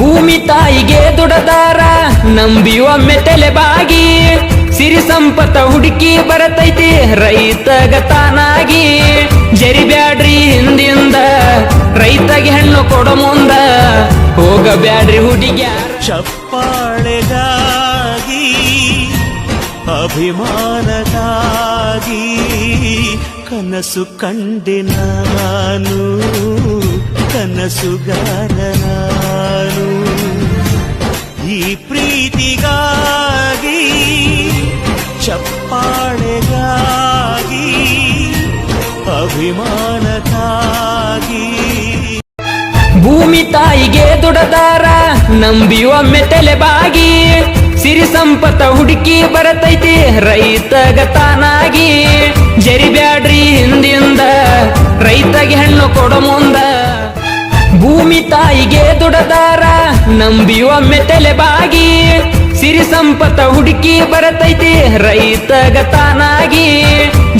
ಭೂಮಿ ತಾಯಿಗೆ ದುಡದಾರ ನಂಬಿ ಒಮ್ಮೆ ತಲೆಬಾಗಿ ಸಿರಿ ಸಂಪತ್ತ ಹುಡುಕಿ ಬರತೈತಿ ರೈತಗ ತಾನಾಗಿ ಜರಿಬ್ಯಾಡ್ರಿ ಹಿಂದಿಂದ ರೈತಗೆ ಹೆಣ್ಣು ಕೊಡೋ ಮುಂದ ಹೋಗಬ್ಯಾಡ್ರಿ ಹುಡುಗ್ಯಾರ ಚಪ್ಪಾಳೆಗಾಗಿ ಅಭಿಮಾನಗಾಗಿ ಕನಸು ಕಂಡೆ ನಾನು ಕನಸುಗಾರ ನಾನು ಈ ಪ್ರೀತಿಗಾಗಿ ಚಪ್ಪಾಳೆಗಾಗಿ ಅಭಿಮಾನಕ್ಕಾಗಿ ಭೂಮಿ ತಾಯಿಗೆ ದುಡದಾರ ನಂಬಿ ಒಮ್ಮೆ ತಲೆಬಾಗಿ ಸಿರಿ ಸಂಪತ್ತ ಹುಡುಕಿ ಬರತೈತಿ ರೈತಗ ತಾನಾಗಿ ಜರಿಬ್ಯಾಡ್ರಿ ಹಿಂದಿಂದ ರೈತಗೆ ಹೆಣ್ಣು ಕೊಡೋ ಮುಂದ ಭೂಮಿ ತಾಯಿಗೆ ದುಡದಾರ ನಂಬಿ ಒಮ್ಮೆ ತಲೆಬಾಗಿ ಸಿರಿ ಸಂಪತ್ತ ಹುಡುಕಿ ಬರತೈತಿ ರೈತಗ ತಾನಾಗಿ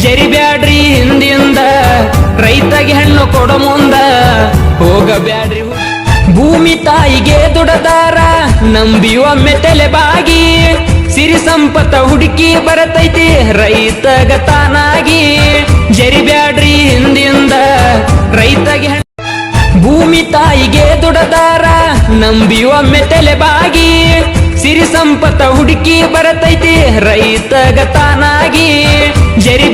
ಜರಿಬ್ಯಾಡ್ರಿ ಹಿಂದಿಂದ ರೈತಗೆ ಹೆಣ್ಣು ಕೊಡೋ ಮುಂದ ಹೋಗಬ್ಯಾಡ್ರಿ ಭೂಮಿ ತಾಯಿಗೆ ದುಡದಾರ ನಂಬಿ ಒಮ್ಮೆ ತಲೆಬಾಗಿ ಸಿರಿ ಸಂಪತ್ತ ಹುಡುಕಿ ಬರತೈತಿ ರೈತಗ ತಾನಾಗಿ ಜರಿಬ್ಯಾಡ್ರಿ ಹಿಂದಿಂದ ರೈತಗೆ ಭೂಮಿ ತಾಯಿಗೆ ದುಡದಾರ ನಂಬಿ ಒಮ್ಮೆ ತಲೆಬಾಗಿ ಸಿರಿ ಸಂಪತ್ತ ಹುಡುಕಿ ಬರತೈತಿ ರೈತಗ ತಾನಾಗಿ ಜರಿ